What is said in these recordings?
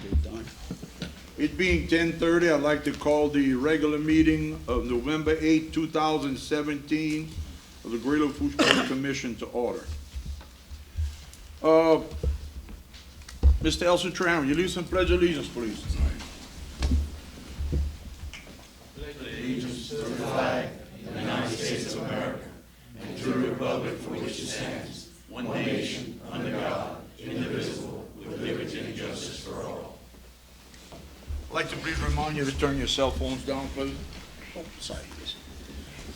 You're done. It being 10:30, I'd like to call the regular meeting of November 8, 2017 of the Greater Lafourche County Commission to order. Mr. Elson Tran, will you lead some pledge of allegiance, please? I'd like to please remind you to turn your cell phones down, please. Oh, sorry. Yes.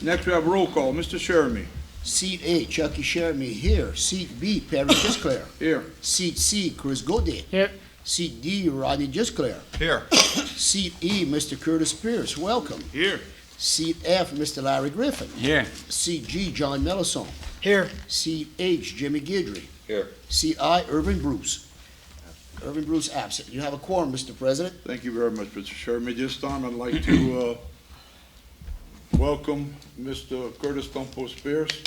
Next, we have roll call. Mr. Sheremy. Seat A, Chucky Sherman here. Seat B, Perry Gisclair. Here. Seat C, Chris Godet. Here. Seat D, Rodney Gisclair. Here. Seat E, Mr. Curtis Pierce. Welcome. Here. Seat F, Mr. Larry Griffin. Here. Seat G, John Mellison. Here. Seat H, Jimmy Guidry. Here. Seat I, Irvin Bruce. Irvin Bruce absent. You have a quorum, Mr. President. Thank you very much, Mr. Sherman. This time, I'd like to welcome Mr. Curtis Campos Pierce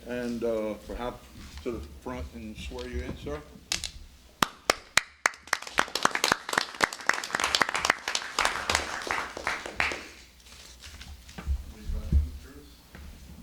and perhaps to the front and swear you in, sir. Raise your right hand, Curtis.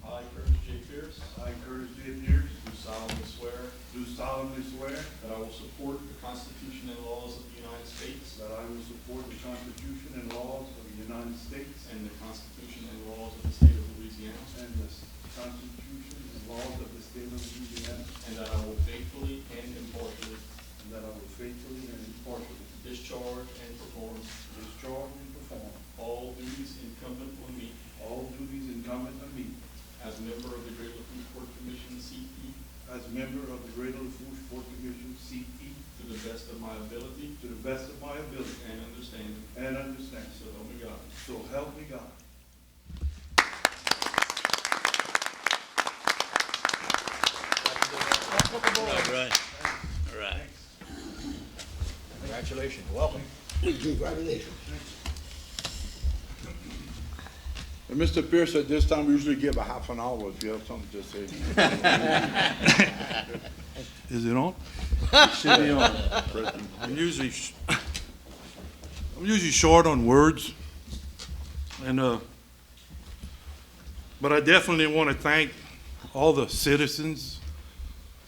I, Curtis J. Pierce, I, Curtis J. Pierce, do solemnly swear do solemnly swear that I will support the Constitution and laws of the United States that I will support the Constitution and laws of the United States and the Constitution and laws of the state of Louisiana, and the Constitution and laws of the state of Louisiana, and that I will faithfully and impartially and that I will faithfully and impartially discharge and perform discharge and perform all duties incumbent on me all duties incumbent on me as a member of the Great Lafourche Court Commission, CE, as a member of the Greater Lafourche Court Commission, CE, to the best of my ability to the best of my ability and understanding, and understanding. so help me God. So help me God. All right. Congratulations. Welcome. Congratulations. And Mr. Pierce, at this time, we usually give a half an hour if you have something to say. Is it on? It should be on. I'm usually short on words, and but I definitely want to thank all the citizens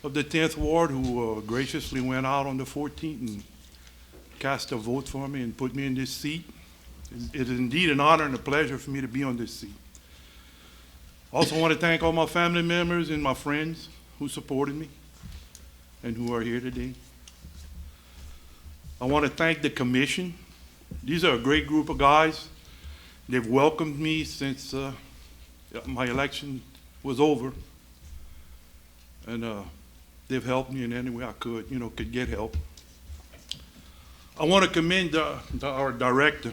of the 10th Ward who graciously went out on the 14th and cast a vote for me and put me in this seat. It is indeed an honor and a pleasure for me to be on this seat. Also want to thank all my family members and my friends who supported me and who are here today. I want to thank the commission. These are a great group of guys. They've welcomed me since my election was over. And they've helped me in any way I could get help. I want to commend our director,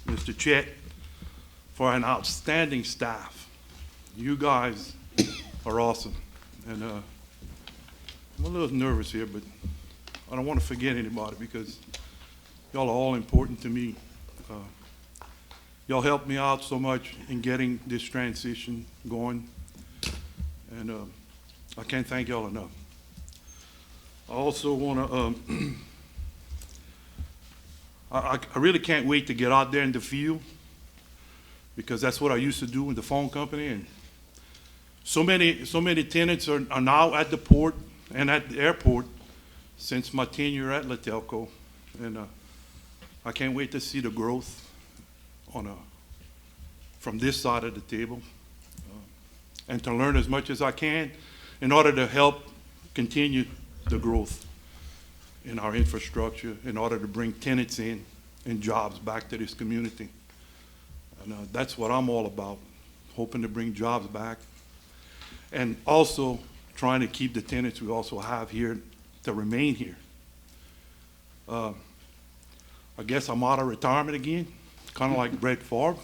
Mr. Chet, for an outstanding staff. You guys are awesome. And I'm a little nervous here, but I don't want to forget anybody because y'all are all important to me. Y'all helped me out so much in getting this transition going. And I can't thank y'all enough. I also want to, I really can't wait to get out there in the field because that's what I used to do in the phone company. And so many tenants are now at the port and at the airport since my tenure at Latelco. And I can't wait to see the growth from this side of the table and to learn as much as I can in order to help continue the growth in our infrastructure, in order to bring tenants in and jobs back to this community. And that's what I'm all about, hoping to bring jobs back and also trying to keep the tenants we also have here to remain here. I guess I'm out of retirement again, kind of like Brett Favre,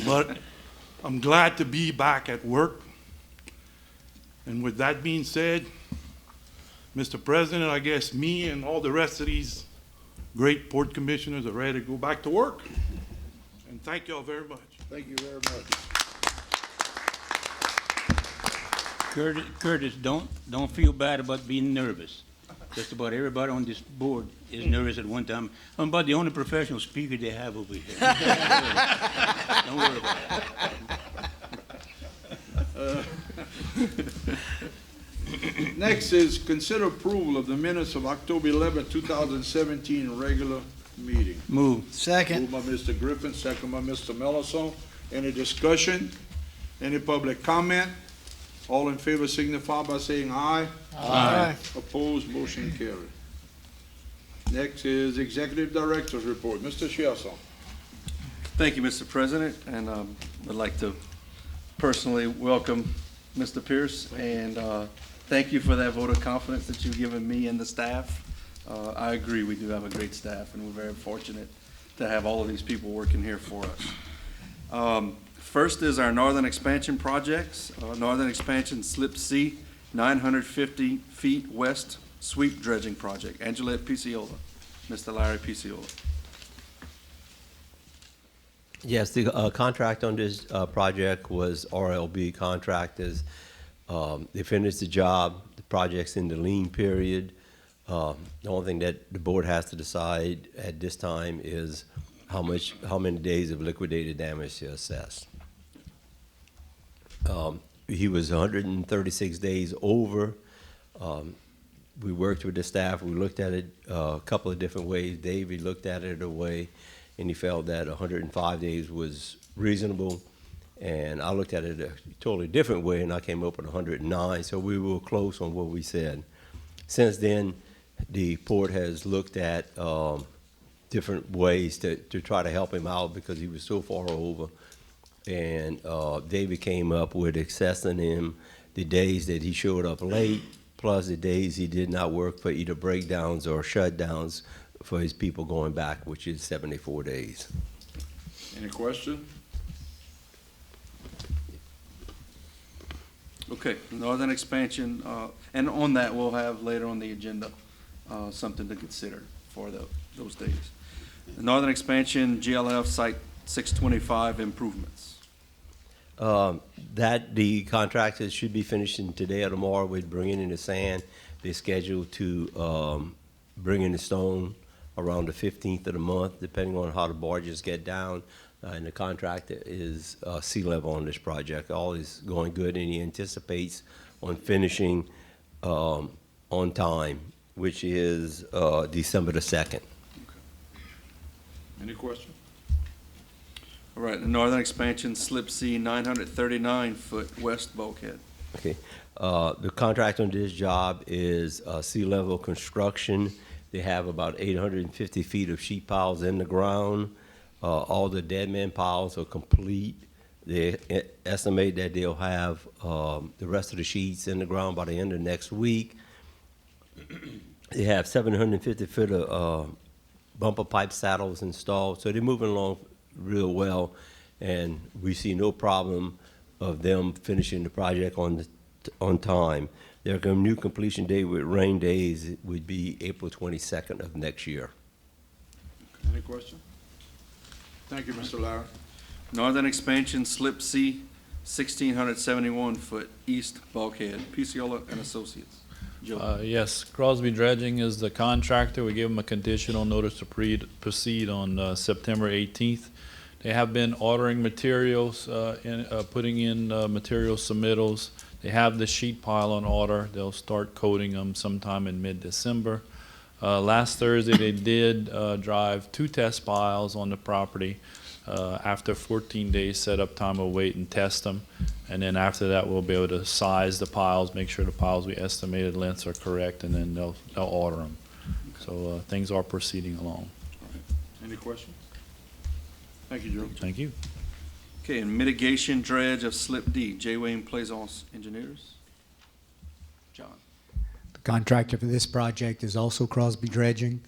but I'm glad to be back at work. And with that being said, Mr. President, I guess me and all the rest of these great port commissioners are ready to go back to work. And thank you all very much. Thank you very much. Curtis, don't feel bad about being nervous. Just about everybody on this board is nervous at one time. I'm about the only professional speaker they have over here. Don't worry about it. Next is consider approval of the minutes of October 11, 2017, regular meeting. Move. Second. Moved by Mr. Griffin, second by Mr. Mellison. Any discussion? Any public comment? All in favor signify by saying aye. Aye. Opposed, motion carried. Next is Executive Director's report. Mr. Chiasson. Thank you, Mr. President, and I'd like to personally welcome Mr. Pierce, and thank you for that vote of confidence that you've given me and the staff. I agree, we do have a great staff, and we're very fortunate to have all of these people working here for us. First is our Northern Expansion projects. Northern Expansion Slip C, 950 feet west sweep dredging project. Angelette Piciola, Mr. Larry Piciola. Yes, the contract on this project was RLB contractors. They finished the job. The project's in the lien period. The only thing that the board has to decide at this time is how many days of liquidated damage to assess. He was 136 days over. We worked with the staff. We looked at it a couple of different ways. David looked at it a way, and he felt that 105 days was reasonable. And I looked at it a totally different way, and I came up with 109. So we were close on what we said. Since then, the port has looked at different ways to try to help him out because he was so far over. And David came up with accessing him the days that he showed up late, plus the days he did not work for either breakdowns or shutdowns for his people going back, which is 74 days. Any question? Okay, Northern Expansion, and on that, we'll have later on the agenda something to consider for those days. The Northern Expansion GLF Site 625 improvements. That the contractors should be finishing today or tomorrow with bringing in the sand. They're scheduled to bring in the stone around the 15th of the month, depending on how the barges get down. And the contractor is sea level on this project. All is going good, and he anticipates on finishing on time, which is December the 2nd. Any question? All right, the Northern Expansion Slip C 939-foot west bulkhead. Okay. The contract on this job is sea level construction. They have about 850 feet of sheet piles in the ground. All the dead man piles are complete. They estimate that they'll have the rest of the sheets in the ground by the end of next week. They have 750 foot of bumper pipe saddles installed, so they're moving along real well, and we see no problem of them finishing the project on time. Their new completion date with rain days would be April 22nd of next year. Any question? Thank you, Mr. Lara. Northern Expansion Slip C 1,671-foot east bulkhead. Piciola and Associates. Joe. Yes, Crosby Dredging is the contractor. We gave them a conditional notice to proceed on September 18th. They have been ordering materials, putting in material submittals. They have the sheet pile on order. They'll start coating them sometime in mid-December. Last Thursday, they did drive 2 test piles on the property. After 14 days setup time, we'll wait and test them. And then after that, we'll be able to size the piles, make sure the piles we estimated lengths are correct, and then they'll order them. So things are proceeding along. Any questions? Thank you, Joe. Thank you. Okay, and mitigation dredge of Slip D. J. Wayne Plaisance Engineers. John. The contractor for this project is also Crosby Dredging.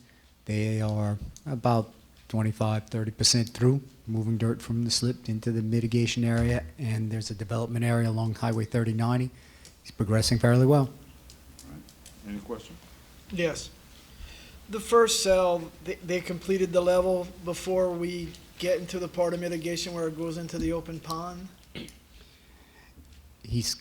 They are about 25–30% through, moving dirt from the slip into the mitigation area, and there's a development area along Highway 3090. He's progressing fairly well. Any question? Yes. The first cell, they completed the level before we get into the part of mitigation where it goes into the open pond? He's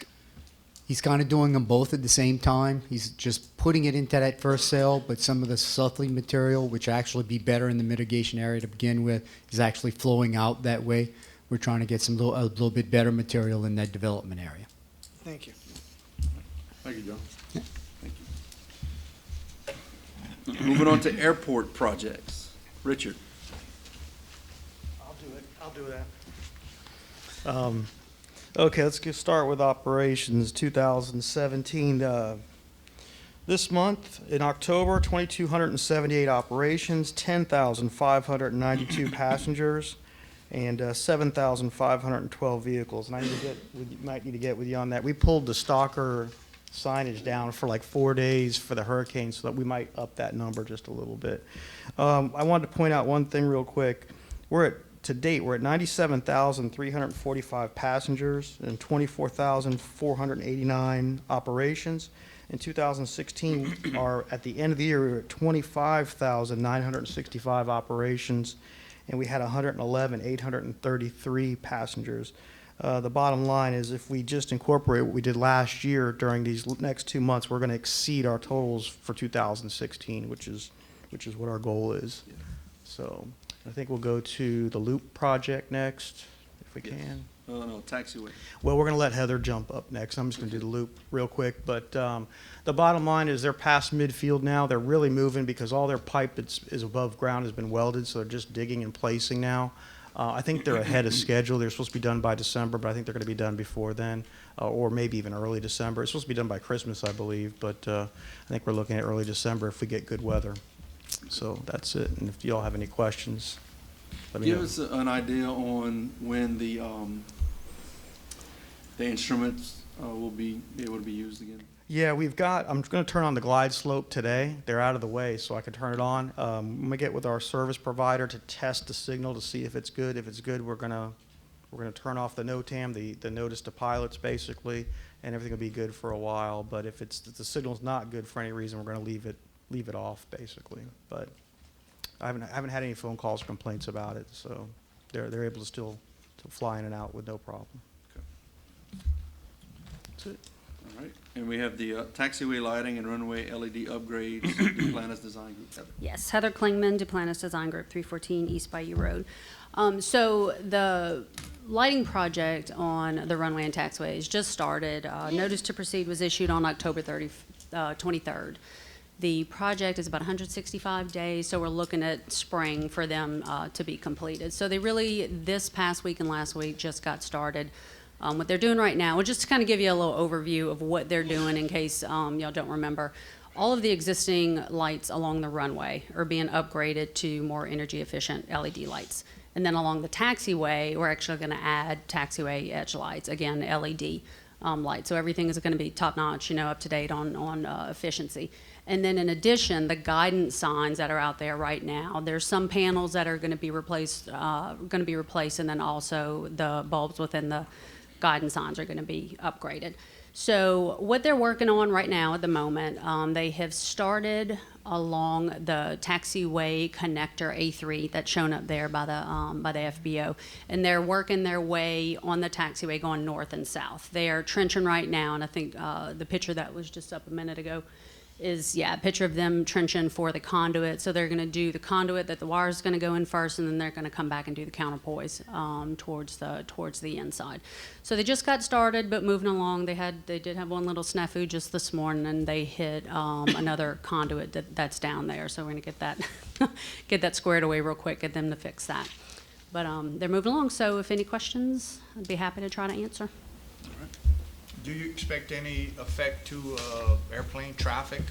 He's kind of doing them both at the same time. He's just putting it into that first cell, but some of the southerly material, which actually be better in the mitigation area to begin with, is actually flowing out that way. We're trying to get a little bit better material in that development area. Thank you. Thank you, John. Thank you. Moving on to airport projects. Richard. I'll do that. Okay, let's start with operations 2017. This month, in October, 2,278 operations, 10,592 passengers, and 7,512 vehicles. And we might need to get with you on that. We pulled the Stalker signage down for like 4 days for the hurricane, so that we might up that number just a little bit. I wanted to point out one thing real quick. To date, we're at 97,345 passengers and 24,489 operations. In 2016, at the end of the year, we were at 25,965 operations, and we had 111,833 passengers. The bottom line is, if we just incorporate what we did last year during these next 2 months, we're going to exceed our totals for 2016, which is what our goal is. So I think we'll go to the Loop project next, if we can. No, taxiway. Well, we're going to let Heather jump up next. I'm just going to do the Loop real quick. But the bottom line is they're past midfield now. They're really moving because all their pipe is above ground has been welded, so they're just digging and placing now. I think they're ahead of schedule. They're supposed to be done by December, but I think they're going to be done before then, or maybe even early December. It's supposed to be done by Christmas, I believe, but I think we're looking at early December if we get good weather. So that's it. And if you all have any questions, let me know. Give us an idea on when the instruments will be able to be used again. Yeah, I'm going to turn on the glide slope today. They're out of the way, so I can turn it on. I'm going to get with our service provider to test the signal to see if it's good. If it's good, we're going to turn off the NOTAM, the notice to pilots, basically, and everything will be good for a while. But if the signal's not good for any reason, we're going to leave it off, basically. But I haven't had any phone calls or complaints about it, so they're able to still fly in and out with no problem. Okay. That's it. All right. And we have the taxiway lighting and runway LED upgrades, Duplantis Design Group. Heather. Yes, Heather Klingman, Duplantis Design Group, 314 East Bayou Road. So the lighting project on the runway and taxiways just started. Notice to proceed was issued on October 23rd. The project is about 165 days, so we're looking at spring for them to be completed. So they really, this past week and last week, just got started. What they're doing right now, well, just to kind of give you a little overview of what they're doing in case y'all don't remember. All of the existing lights along the runway are being upgraded to more energy efficient LED lights. And then along the taxiway, we're actually going to add taxiway edge lights, again, LED lights. So everything is going to be top notch, up to date on efficiency. And then in addition, the guidance signs that are out there right now, there's some panels that are going to be replaced, and then also the bulbs within the guidance signs are going to be upgraded. So what they're working on right now at the moment, they have started along the taxiway connector A3 that's shown up there by the FBO, and they're working their way on the taxiway going north and south. They are trenching right now, and I think the picture that was just up a minute ago is, a picture of them trenching for the conduit. So they're going to do the conduit that the wire is going to go in first, and then they're going to come back and do the counterpoise towards the inside. So they just got started, but moving along. They did have one little snafu just this morning, and they hit another conduit that's down there. So we're going to get that squared away real quick, get them to fix that. But they're moving along. So if any questions, I'd be happy to try to answer. Do you expect any effect to airplane traffic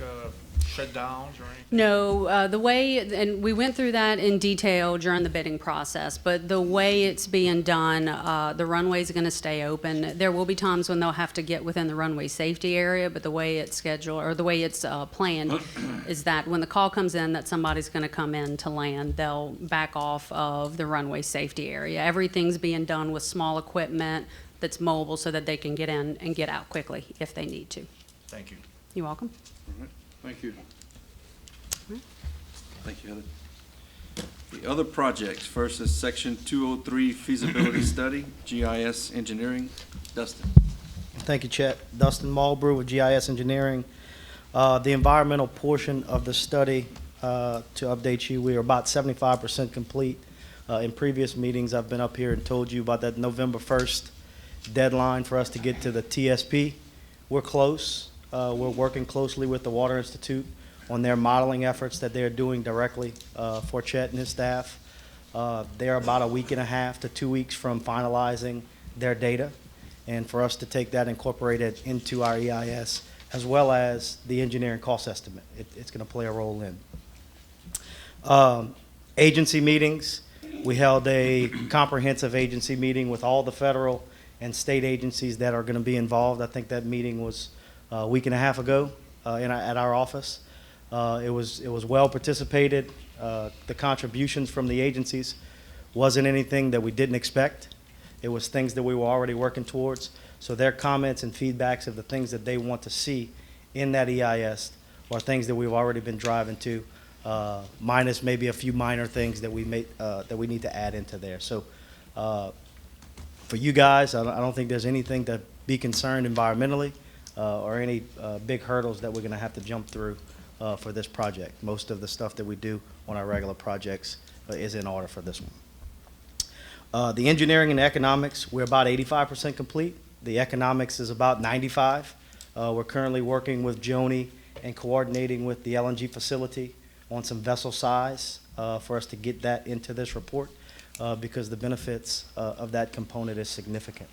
shutdowns or anything? No, the way, and we went through that in detail during the bidding process, but the way it's being done, the runway's going to stay open. There will be times when they'll have to get within the runway safety area, but the way it's scheduled, or the way it's planned, is that when the call comes in that somebody's going to come in to land, they'll back off of the runway safety area. Everything's being done with small equipment that's mobile so that they can get in and get out quickly if they need to. Thank you. You're welcome. All right. Thank you. Thank you, Heather. The other projects, first is Section 203 Feasibility Study, GIS Engineering. Dustin. Thank you, Chet. Dustin Mulbrew with GIS Engineering. The environmental portion of the study, to update you, we are about 75% complete. In previous meetings, I've been up here and told you about that November 1st deadline for us to get to the TSP. We're close. We're working closely with the Water Institute on their modeling efforts that they're doing directly for Chet and his staff. They're about a week and a half to 2 weeks from finalizing their data, and for us to take that, incorporate it into our EIS, as well as the engineering cost estimate. It's going to play a role in. Agency meetings. We held a comprehensive agency meeting with all the federal and state agencies that are going to be involved. I think that meeting was a week and a half ago at our office. It was well participated. The contributions from the agencies wasn't anything that we didn't expect. It was things that we were already working towards. So their comments and feedbacks of the things that they want to see in that EIS are things that we've already been driving to, minus maybe a few minor things that we need to add into there. So for you guys, I don't think there's anything to be concerned environmentally or any big hurdles that we're going to have to jump through for this project. Most of the stuff that we do on our regular projects is in order for this one. The engineering and economics, we're about 85% complete. The economics is about 95. We're currently working with Joni and coordinating with the LNG facility on some vessel size for us to get that into this report because the benefits of that component is significant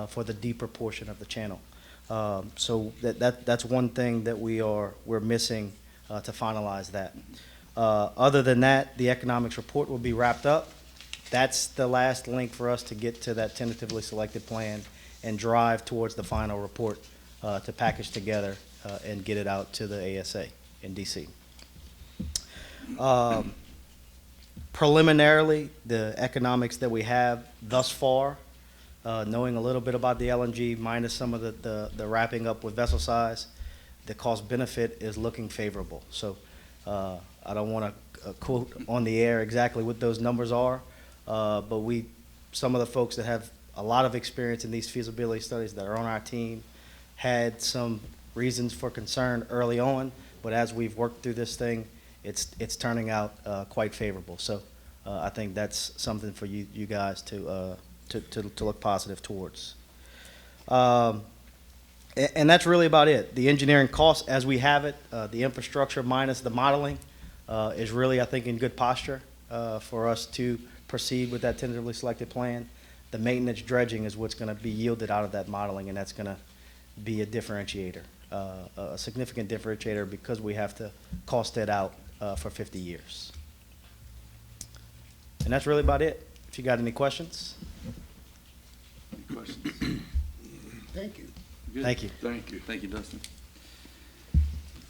for the deeper portion of the channel. So that's one thing that we're missing to finalize that. Other than that, the economics report will be wrapped up. That's the last link for us to get to that tentatively selected plan and drive towards the final report to package together and get it out to the ASA in DC. Preliminarily, the economics that we have thus far, knowing a little bit about the LNG minus some of the wrapping up with vessel size, the cost benefit is looking favorable. So I don't want to quote on the air exactly what those numbers are, but some of the folks that have a lot of experience in these feasibility studies that are on our team had some reasons for concern early on, but as we've worked through this thing, it's turning out quite favorable. So I think that's something for you guys to look positive towards. And that's really about it. The engineering costs as we have it, the infrastructure minus the modeling is really, I think, in good posture for us to proceed with that tentatively selected plan. The maintenance dredging is what's going to be yielded out of that modeling, and that's going to be a differentiator, a significant differentiator because we have to cost it out for 50 years. And that's really about it. If you got any questions. Any questions? Thank you. Good. Thank you. Thank you. Thank you, Dustin.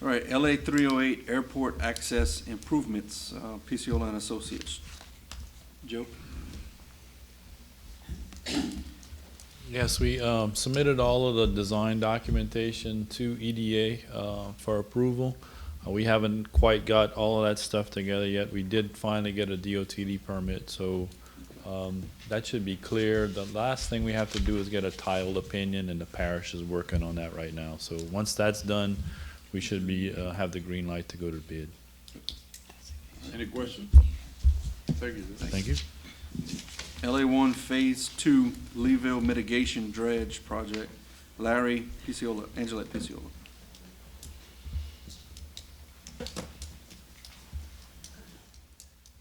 All right, LA 308 Airport Access Improvements, Piciola and Associates. Joe? Yes, we submitted all of the design documentation to EDA for approval. We haven't quite got all of that stuff together yet. We did finally get a DOTD permit, so that should be clear. The last thing we have to do is get a tiled opinion, and the parish is working on that right now. So once that's done, we should be have the green light to go to bid. Any questions? Thank you. Thank you. LA1 Phase 2 Leeville Mitigation Dredge Project, Larry Piciola, Angelette Piciola.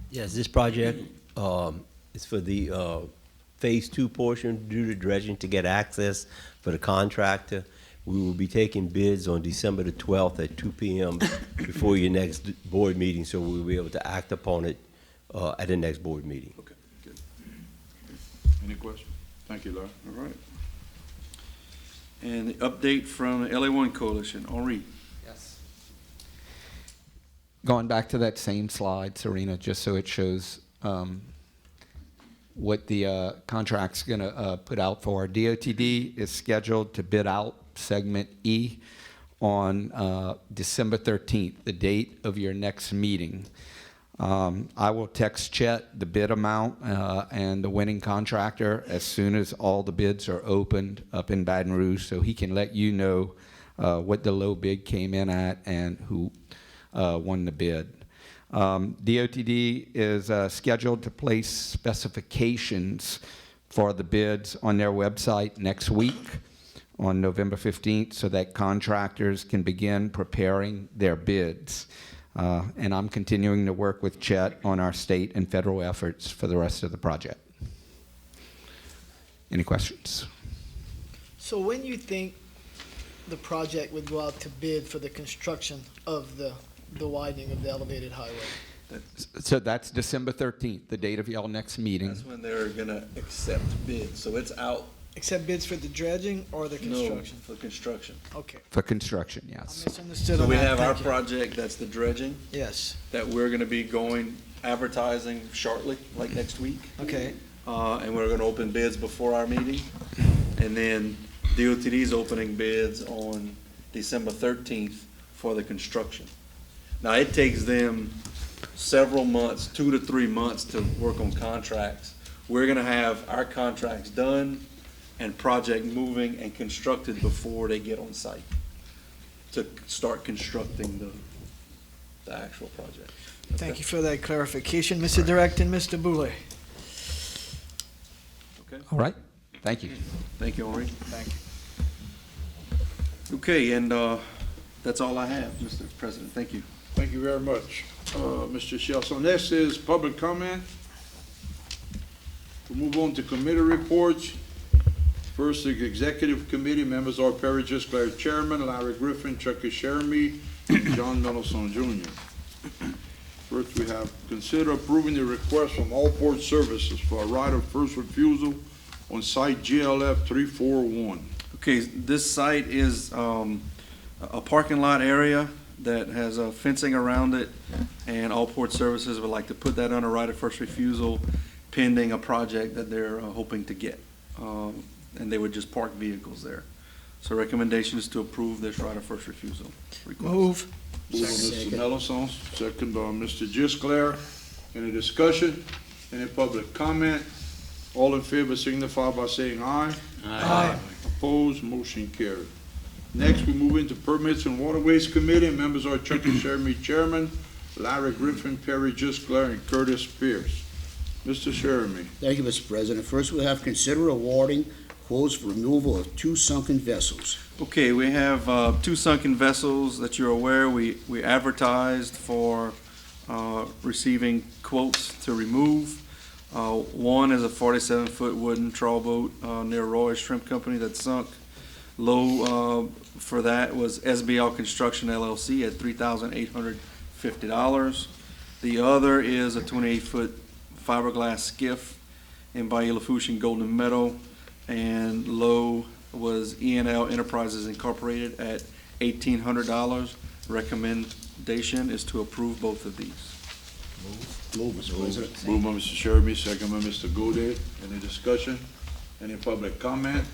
Yes, this project is for the Phase 2 portion due to dredging to get access for the contractor. We will be taking bids on December the 12th at 2 p.m. before your next board meeting, so we'll be able to act upon it at the next board meeting. Okay, good. Any questions? Thank you, Larry. All right. And the update from the LA1 Coalition, Henri. Yes. Going back to that same slide, Serena, just so it shows what the contract's going to put out for. DOTD is scheduled to bid out Segment E on December 13th, the date of your next meeting. I will text Chet the bid amount and the winning contractor as soon as all the bids are opened up in Baton Rouge, so he can let you know what the low bid came in at and who won the bid. DOTD is scheduled to place specifications for the bids on their website next week on November 15th so that contractors can begin preparing their bids. And I'm continuing to work with Chet on our state and federal efforts for the rest of the project. Any questions? So when you think the project would go out to bid for the construction of the widening of the elevated highway? So that's December 13th, the date of y'all next meeting. That's when they're gonna accept bids, so it's out. Accept bids for the dredging or the construction? No, for construction. Okay. For construction, I yes. misunderstood So on we that. have our Thank you. project, that's the dredging, Yes, that we're gonna be going advertising shortly, like next week. okay. And we're gonna open bids before our meeting. And then DOTD's opening bids on December 13th for the construction. Now, it takes them several months, 2 to 3 months to work on contracts. We're gonna have our contracts done and project moving and constructed before they get on site to start constructing the actual project. Thank you for that clarification, Mr. Director and Mr. Boulay. Okay, All right, thank you. thank you, Henri. Thank you. Okay, and that's all I have, Mr. President. Thank you. Thank you very much, Mr. Shell. So next is public comment. We'll move on to committee reports. First, the executive committee members are Perry Gisclair, Chairman, Larry Griffin, Chucky Sheremy, and John Mellison Jr. First, we have consider approving the request from All Port Services for a right of first refusal on site GLF 341. Okay, this site is a parking lot area that has fencing around it, and All Port Services would like to put that on a right of first refusal pending a project that they're hoping to get. And they would just park vehicles there. So recommendation is to approve this right of first refusal request. Move. Moved by Mr. Mellison, second by Mr. Gisclair. Any discussion? Any public comment? All in favor signify by saying aye. Aye. Opposed, motion carried. Next, we move into Permits and Waterways Committee. Members are Chucky Sheremy, Chairman, Larry Griffin, Perry Gisclair, and Curtis Pierce. Mr. Sheremy. Thank you, Mr. President. First, we have consider awarding quotes for removal of 2 sunken vessels. Okay, we have 2 sunken vessels that you're aware. We advertised for receiving quotes to remove. One is a 47-foot wooden trawl boat near Roy's Shrimp Company that sunk. Low for that was SBL Construction LLC at $3,850. The other is a 28-foot fiberglass skiff in Bayou Lafourche in Golden Meadow, and low was E&L Enterprises Incorporated at $1,800. Recommendation is to approve both of these. Move, Mr. President. Moved by Mr. Sheremy, second by Mr. Gode. Any discussion? Any public comment?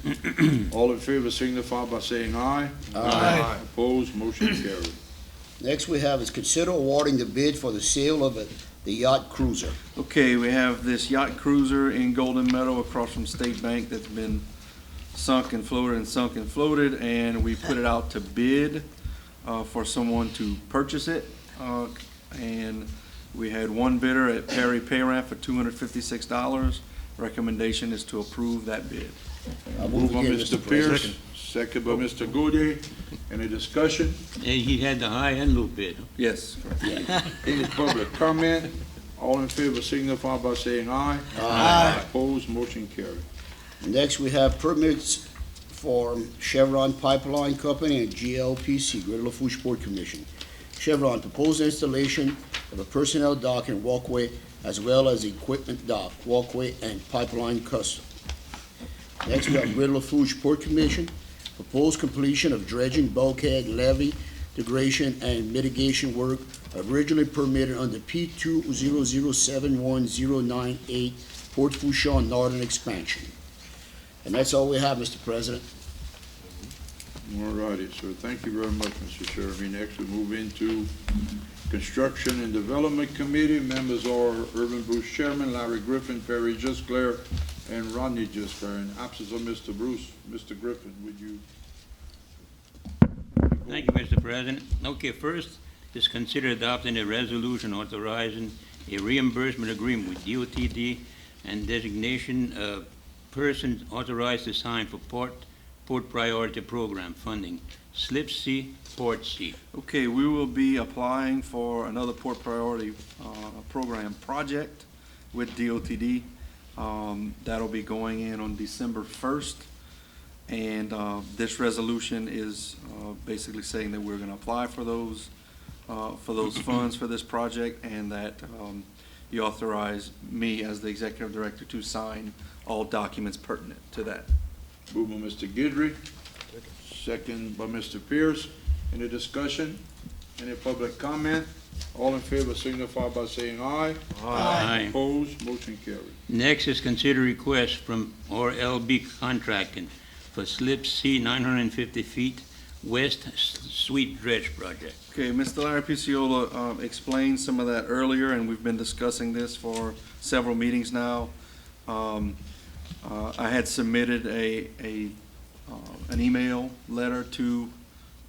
All in favor signify by saying aye. Aye. Opposed, motion carried. Next, we have is consider awarding the bid for the sale of the yacht cruiser. Okay, we have this yacht cruiser in Golden Meadow across from State Bank that's been sunk and floated and sunk and floated, and we put it out to bid for someone to purchase it. And we had one bidder at Perry Payramp for $256. Recommendation is to approve that bid. Moved by again, Mr. Mr. Pierce, second by Mr. Gode. Any discussion? And he had the high and low bid. Yes. Any public comment? All in favor signify by saying aye. Aye. Opposed, motion carried. Next, we have permits for Chevron Pipeline Company and GLPC, Greater Lafourche Port Commission. Chevron proposed installation of a personnel dock and walkway, as well as equipment dock, walkway, and pipeline custom. Next, we have Greater Lafourche Port Commission, proposed completion of dredging, bulkhead, levee, degradation, and mitigation work originally permitted under P2007109 Port Fourchon Northern Expansion. And that's all we have, Mr. President. All righty, sir. Thank you very much, Mr. Sherby. Next, we move into Construction and Development Committee. Members are Urban Bruce Chairman, Larry Griffin, Perry Justclair, and Rodney Justclair. In absence of Mr. Bruce, Mr. Griffin, would you? Thank you, Mr. President. Okay, first is consider adopting a resolution authorizing a reimbursement agreement with DOTD and designation of person authorized to sign for Port Priority Program funding, Slip C, Port C. Okay, we will be applying for another Port Priority Program project with DOTD. That'll be going in on December 1st. And this resolution is basically saying that we're going to apply for those funds for this project, and that you authorize me as the executive director to sign all documents pertinent to that. Moved by Mr. Guidry, second by Mr. Pierce. Any discussion? Any public comment? All in favor signify by saying aye. Aye. Opposed? Motion carried. Next is consider request from RLB Contracting for Slip C 950 feet west sweep dredge project. Okay, Mr. Larry Picciola explained some of that earlier, and we've been discussing this for several meetings now. I had submitted an email letter to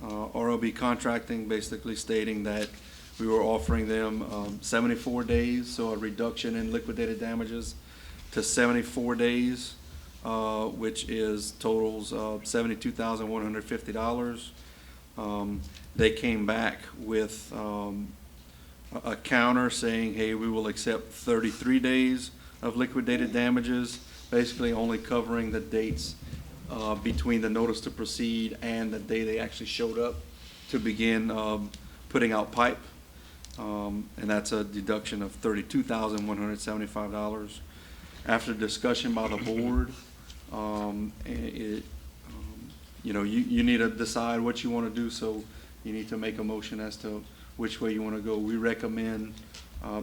RLB Contracting, basically stating that we were offering them 74 days, so a reduction in liquidated damages to 74 days, which is totals of $72,150. They came back with a counter saying, hey, we will accept 33 days of liquidated damages, basically only covering the dates between the notice to proceed and the day they actually showed up to begin putting out pipe. And that's a deduction of $32,175. After discussion by the board, you need to decide what you want to do, so you need to make a motion as to which way you want to go. We recommend,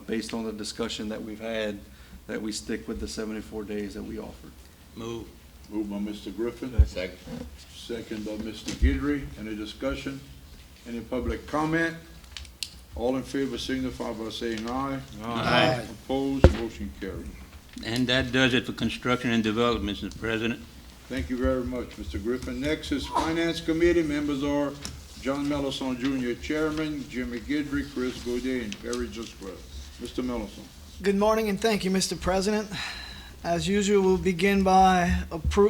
based on the discussion that we've had, that we stick with the 74 days that we offered. Move. Moved by Mr. Griffin. Second. Second by Mr. Guidry. Any discussion? Any public comment? All in favor signify by saying aye. Aye. Opposed? Motion carried. And that does it for construction and development, Mr. President. Thank you very much, Mr. Griffin. Next is Finance Committee. Members are John Mellison Jr., Chairman, Jimmy Guidry, Chris Gaudet, and Perry Justclair. Mr. Mellison. Good morning and thank you, Mr. President. As usual, we'll begin by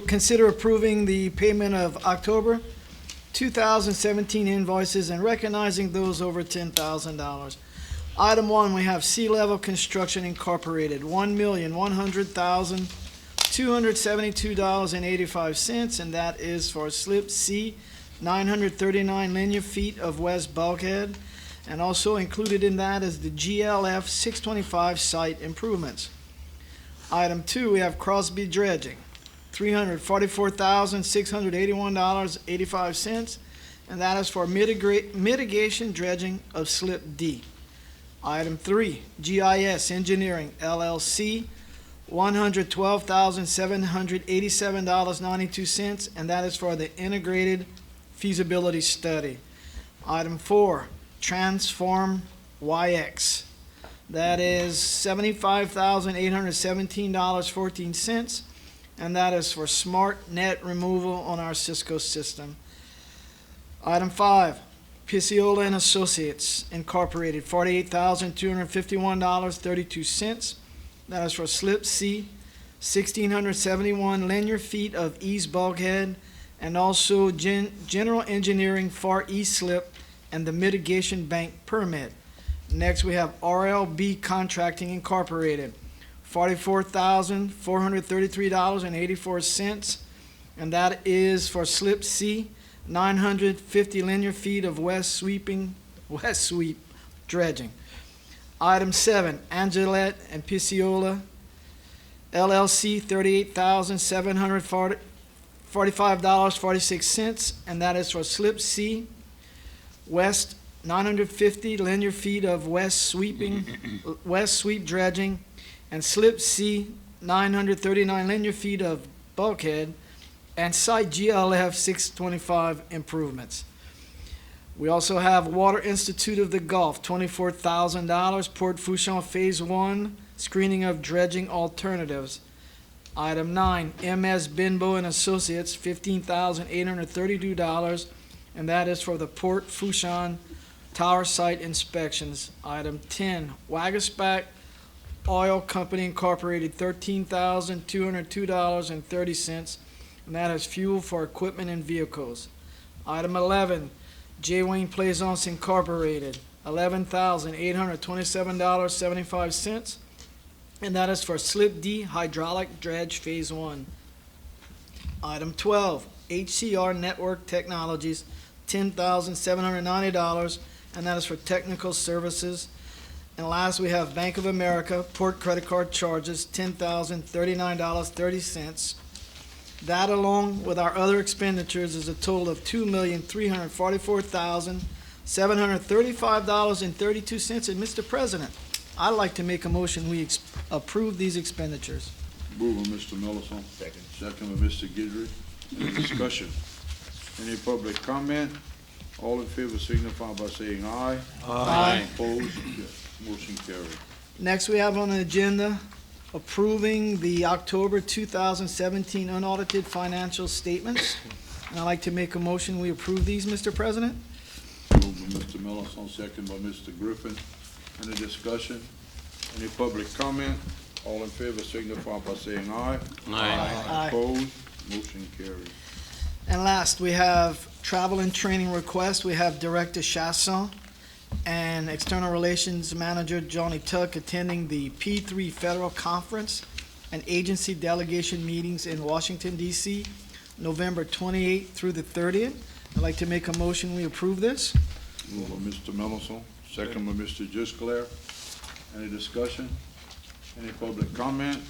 consider approving the payment of October 2017 invoices and recognizing those over $10,000. Item 1, we have Sea Level Construction Incorporated, $1,100,272.85, and that is for Slip C, 939 linear feet of west bulkhead, and also included in that is the GLF 625 site improvements. Item 2, we have Crosby Dredging, $344,681.85, and that is for mitigation dredging of Slip D. Item 3, GIS Engineering LLC, $112,787.92, and that is for the integrated feasibility study. Item 4, Transform YX. That is $75,817.14, and that is for smart net removal on our Cisco system. Item 5, Picciola and Associates Incorporated, $48,251.32. That is for Slip C, 1,671 linear feet of east bulkhead, and also General Engineering Far East Slip and the Mitigation Bank permit. Next, we have RLB Contracting Incorporated, $44,433.84, and that is for Slip C, 950 linear feet of west sweep dredging. Item 7, Angelette and Picciola LLC, $38,745.46, and that is for Slip C, west 950 linear feet of west sweep dredging, and Slip C, 939 linear feet of bulkhead, and site GLF 625 improvements. We also have Water Institute of the Gulf, $24,000, Port Fourchon Phase 1, screening of dredging alternatives. Item 9, MS Binbo and Associates, $15,832, and that is for the Port Fourchon Tower Site inspections. Item 10, Wagaspack Oil Company Incorporated, $13,202.30, and that is fuel for equipment and vehicles. Item 11, J. Wayne Plaisance Incorporated, $11,827.75, and that is for Slip D Hydraulic Dredge Phase 1. Item 12, HCR Network Technologies, $10,790, and that is for technical services. And last, we have Bank of America Port Credit Card charges, $10,039.30. That, along with our other expenditures, is a total of $2,344,735.32. And Mr. President, I'd like to make a motion we approve these expenditures. Move by Mr. Millerson. Second. Second by Mr. Guidry. Any discussion? Any public comment? All in favor signify by saying aye. Aye. Opposed? Motion carried. Next, we have on the agenda approving the October 2017 unaudited financial statements. And I'd like to make a motion we approve these, Mr. President. Moved by Mr. Millerson, second by Mr. Griffin. Any discussion? Any public comment? All in favor signify by saying aye. Aye. Opposed? Motion carried. And last, we have travel and training request. We have Director Chasson and External Relations Manager Johnny Tuck attending the P3 Federal Conference and agency delegation meetings in Washington, D.C., November 28th through the 30th. I'd like to make a motion we approve this. Moved by Mr. Millerson, second by Mr. Gisclair. Any discussion? Any public comment?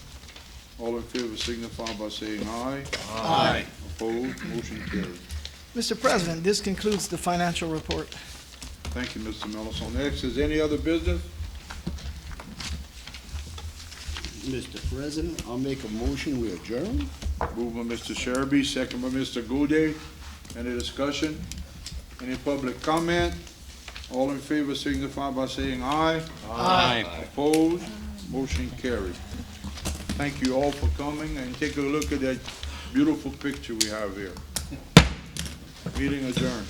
All in favor signify by saying aye. Aye. Opposed? Motion carried. Mr. President, this concludes the financial report. Thank you, Mr. Millerson. Next, is any other business? Mr. President, I'll make a motion, we adjourn. Moved by Mr. Sherby, second by Mr. Goudet. Any discussion? Any public comment? All in favor signify by saying aye. Aye. Opposed? Motion carried. Thank you all for coming, and take a look at that beautiful picture we have here. Meeting adjourned.